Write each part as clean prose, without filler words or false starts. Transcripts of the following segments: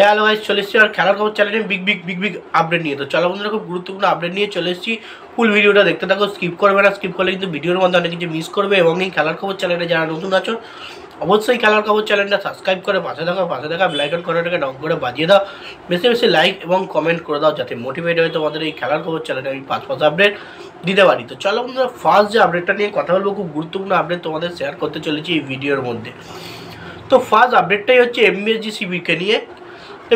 Hello guys, চলে এসেছি আর খেলার খবর চ্যানেলে বিগ আপডেট নিয়ে। তো চলো বন্ধুরা, খুব গুরুত্বপূর্ণ আপডেট নিয়ে চলে এসেছি। ফুল ভিডিওটা দেখতে থাকো, স্কিপ করবে না। স্কিপ করলে কিন্তু ভিডিওর মধ্যে অনেক কিছু মিস করবে। এবং এই খেলার খবর চ্যানেলে যারা নতুন আছো, অবশ্যই খেলার খবর চ্যানেলটা সাবস্ক্রাইব করে পাশে থাকা বেল আইকন কর্নারটাকে ডন করে বাজিয়ে দাও। বেশি লাইক এবং কমেন্ট করে দাও, যাতে মোটিভেট হয়ে তোমাদের এই খেলার খবর চ্যানেলে আমি পাঁচ আপডেট দিতে পারি। তো চলো বন্ধুরা, ফার্স্ট যে আপডেটটা নিয়ে কথা বলবো, খুব গুরুত্বপূর্ণ আপডেট তোমাদের শেয়ার করতে চলেছি এই ভিডিওর মধ্যে। তো ফার্স্ট আপডেটটাই হচ্ছে এমবিএসজি শিবিরকে নিয়ে,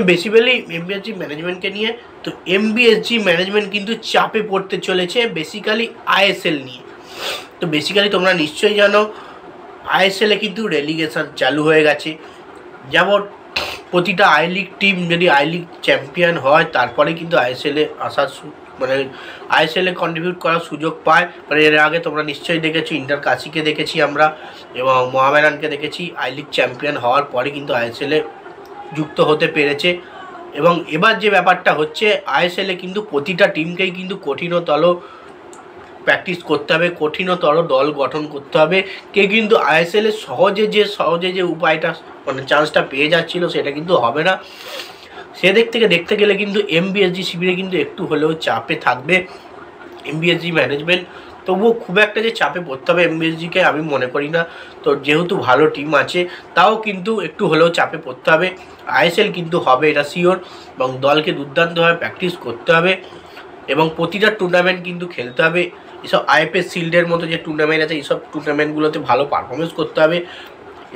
বেসিক্যালি এমবিএসজি ম্যানেজমেন্টকে নিয়ে। তো এমবিএসজি ম্যানেজমেন্ট কিন্তু চাপে পড়তে চলেছে বেসিক্যালি আইএসএল নিয়ে। তো বেসিক্যালি তোমরা নিশ্চয়ই জানো, আইএসএলে কিন্তু রেলিগেশন চালু হয়ে গেছে। যেমন প্রতিটা আই লিগ টিম যদি আই লিগ চ্যাম্পিয়ন হয়, তারপরে কিন্তু আইএসএলে আসার মানে আইএসএলে কন্ট্রিবিউট করার সুযোগ পায়। মানে এর আগে তোমরা নিশ্চয়ই দেখেছো, ইন্টার কাশিকে দেখেছি আমরা এবং মোহামেডানকে দেখেছি, আই লিগ চ্যাম্পিয়ন হওয়ার পরে কিন্তু আইএসএলে যুক্ত হতে পেরেছে। এবং এবার যে ব্যাপারটা হচ্ছে, আইএসএলে কিন্তু প্রতিটা টিমকেই কিন্তু কঠিনতর প্র্যাকটিস করতে হবে, কঠিনতর দল গঠন করতে হবে। কে কিন্তু আইএসএলে সহজে যে উপায়টা মানে চান্সটা পেয়ে যাচ্ছিল, সেটা কিন্তু হবে না। সেদিক থেকে দেখতে গেলে কিন্তু এমবিএসজি শিবিরে কিন্তু একটু হলেও চাপে থাকবে এমবিএসজি ম্যানেজমেন্ট। তবুও খুব একটা যে চাপে পড়তে হবে এমবিএসজিকে আমি মনে করি না। তো যেহেতু ভালো টিম আছে, তাও কিন্তু একটু হলেও চাপে পড়তে হবে। আইএসএল কিন্তু হবে, এটা শিওর। এবং দলকে দুর্দান্তভাবে প্র্যাকটিস করতে হবে এবং প্রতিটা টুর্নামেন্ট কিন্তু খেলতে হবে। এসব আইএফএ শিল্ডের মতো যে টুর্নামেন্ট আছে, এইসব টুর্নামেন্টগুলোতে ভালো পারফরমেন্স করতে হবে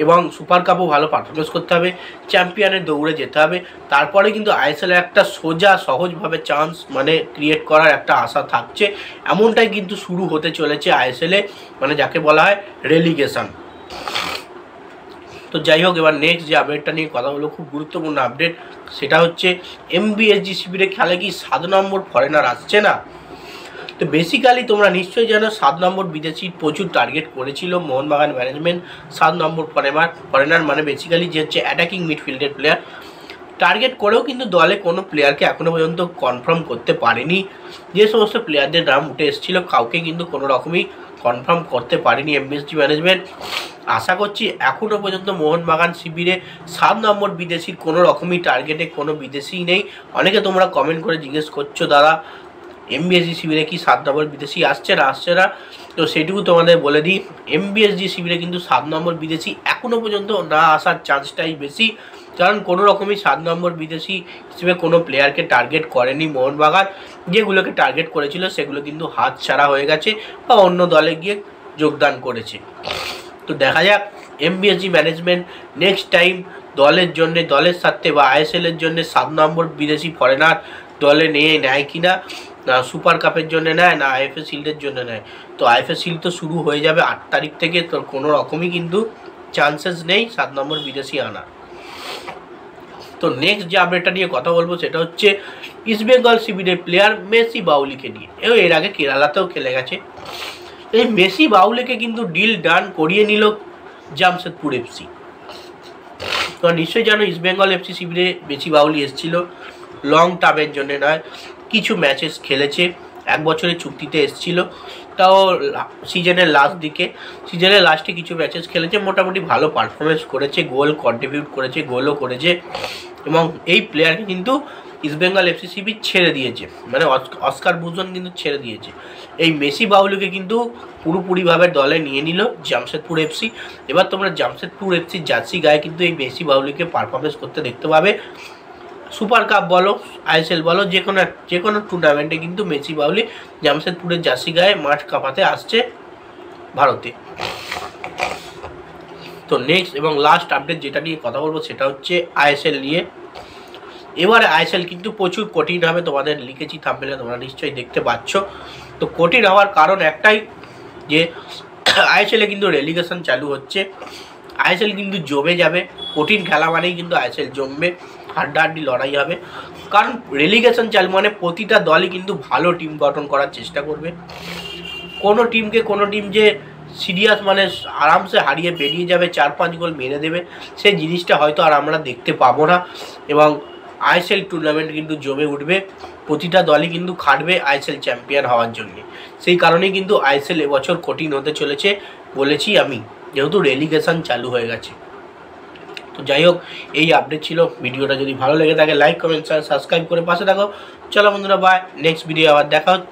এবং সুপার কাপও ভালো পারফরমেন্স করতে হবে, চ্যাম্পিয়নের দৌড়ে যেতে হবে। তারপরে কিন্তু আইএসএলের একটা সহজভাবে চান্স মানে ক্রিয়েট করার একটা আশা থাকছে। এমনটাই কিন্তু শুরু হতে চলেছে আইএসএলে, মানে যাকে বলা হয় রেলিগেশন। তো যাই হোক, এবার নেক্সট যে আপডেটটা নিয়ে কথা বলবো, খুব গুরুত্বপূর্ণ আপডেট, সেটা হচ্ছে এমবিএসজি শিবিরে খেলে কি 7 নম্বর ফরেনার আসছে না। তো বেসিক্যালি তোমরা নিশ্চয়ই জানো, 7 নম্বর বিদেশি প্রচুর টার্গেট করেছিল মোহনবাগান ম্যানেজমেন্ট। 7 নম্বর ফরেনার মানে বেসিক্যালি যে হচ্ছে অ্যাটাকিং মিডফিল্ডের প্লেয়ার, টার্গেট করেও কিন্তু দলে কোনো প্লেয়ারকে এখনও পর্যন্ত কনফার্ম করতে পারেনি। যে সমস্ত প্লেয়ারদের নাম উঠে এসেছিলো, কাউকে কিন্তু কোনো রকমই কনফার্ম করতে পারেনি এমবিএসজি ম্যানেজমেন্ট। আশা করছি এখনও পর্যন্ত মোহনবাগান শিবিরে 7 নম্বর বিদেশির কোনো রকমই টার্গেটে কোনো বিদেশিই নেই। অনেকে তোমরা কমেন্ট করে জিজ্ঞেস করছো, দাদা এমবিএসজি শিবিরে কি 7 নম্বর বিদেশি আসছে না। তো সেটুকু তোমাদের বলে দিই, এমবিএসজি শিবিরে কিন্তু 7 নম্বর বিদেশি এখনও পর্যন্ত না আসার চান্সটাই বেশি। কারণ কোনো রকমই 7 নম্বর বিদেশি হিসেবে কোনো প্লেয়ারকে টার্গেট করেনি মোহনবাগান। যেগুলোকে টার্গেট করেছিল সেগুলো কিন্তু হাতছাড়া হয়ে গেছে বা অন্য দলে গিয়ে যোগদান করেছে। তো দেখা যাক এমবিএসজি ম্যানেজমেন্ট নেক্সট টাইম দলের সাথে বা আইএসএলের জন্য 7 নম্বর বিদেশি ফরেনার দলে নেয় কিনা, না সুপার কাপের জন্য নেয়, না আইএফএ শিল্ডের জন্য নেয়। তো আইএফএ শিল্ড তো শুরু হয়ে যাবে 8 তারিখ থেকে। তো কোনো রকমই কিন্তু চান্সেস নেই 7 নম্বর বিদেশি আনার। তো নেক্সট যে আপডেটটা নিয়ে কথা বলবো, সেটা হচ্ছে ইস্টবেঙ্গল শিবিরের প্লেয়ার মেসি বাউলিকে নিয়ে। এর আগে কেরালাতেও খেলে গেছে। এই মেসি বাউলিকে কিন্তু ডিল ডান করিয়ে নিল জামশেদপুর এফসি। তো নিশ্চয়ই জানো, ইস্টবেঙ্গল এফসি শিবিরে মেসি বাউলি এসেছিল লং টার্মের জন্য নয়, কিছু ম্যাচেস খেলেছে, 1 বছরের চুক্তিতে এসেছিল। তাও সিজনের লাস্টে কিছু ম্যাচেস খেলেছে, মোটামুটি ভালো পারফরমেন্স করেছে, গোল কন্ট্রিবিউট করেছে, গোলও করেছে। এবং এই প্লেয়ারকে কিন্তু ইস্টবেঙ্গল এফসি শিবির ছেড়ে দিয়েছে, মানে অস্কার বুজন কিন্তু ছেড়ে দিয়েছে। এই মেসি বাউলিকে কিন্তু পুরোপুরিভাবে দলে নিয়ে নিল জামশেদপুর এফসি। এবার তোমরা জামশেদপুর এফসির জার্সি গায়ে কিন্তু এই মেসি বাউলিকে পারফরমেন্স করতে দেখতে পাবে। সুপার কাপ বলো, আইএসএল বলো, যে কোনো টুর্নামেন্টে কিন্তু মেসি বাউলি জামশেদপুরের জার্সি গায়ে মাঠ কাঁপাতে আসছে ভারতে। তো নেক্সট এবং লাস্ট আপডেট যেটা নিয়ে কথা বলবো, সেটা হচ্ছে আইএসএল নিয়ে। এবারে আইএসএল কিন্তু প্রচুর কঠিন হবে, তোমাদের লিখেছি থাম্বনেলে, তোমরা নিশ্চয়ই দেখতে পাচ্ছ। তো কঠিন হওয়ার কারণ একটাই, যে আইএসএলে কিন্তু রেলিগেশন চালু হচ্ছে। আইএসএল কিন্তু জমে যাবে, কঠিন খেলা মানেই কিন্তু আইএসএল জমবে, হাড্ডাহাড্ডি লড়াই হবে। কারণ রেলিগেশন চালু মানে প্রতিটা দলই কিন্তু ভালো টিম গঠন করার চেষ্টা করবে। কোনো টিম যে সিরিয়াস মানে আরামসে হারিয়ে বেরিয়ে যাবে, 4-5 গোল মেরে দেবে, সেই জিনিসটা হয়তো আর আমরা দেখতে পাবো না। এবং আইএসএল টুর্নামেন্ট কিন্তু জমে উঠবে, প্রতিটা দলই কিন্তু খাটবে আইএসএল চ্যাম্পিয়ন হওয়ার জন্য। সেই কারণেই কিন্তু আইএসএল এবছর কঠিন হতে চলেছে বলেছি আমি, যেহেতু রেলিগেশন চালু হয়ে গেছে। তো যাই হোক, এই আপডেট ছিল। ভিডিওটা যদি ভালো লেগে থাকে লাইক কমেন্ট সাবস্ক্রাইব করে পাশে থাকো। চলো বন্ধুরা, বাই, নেক্সট ভিডিও আবার দেখা হচ্ছে।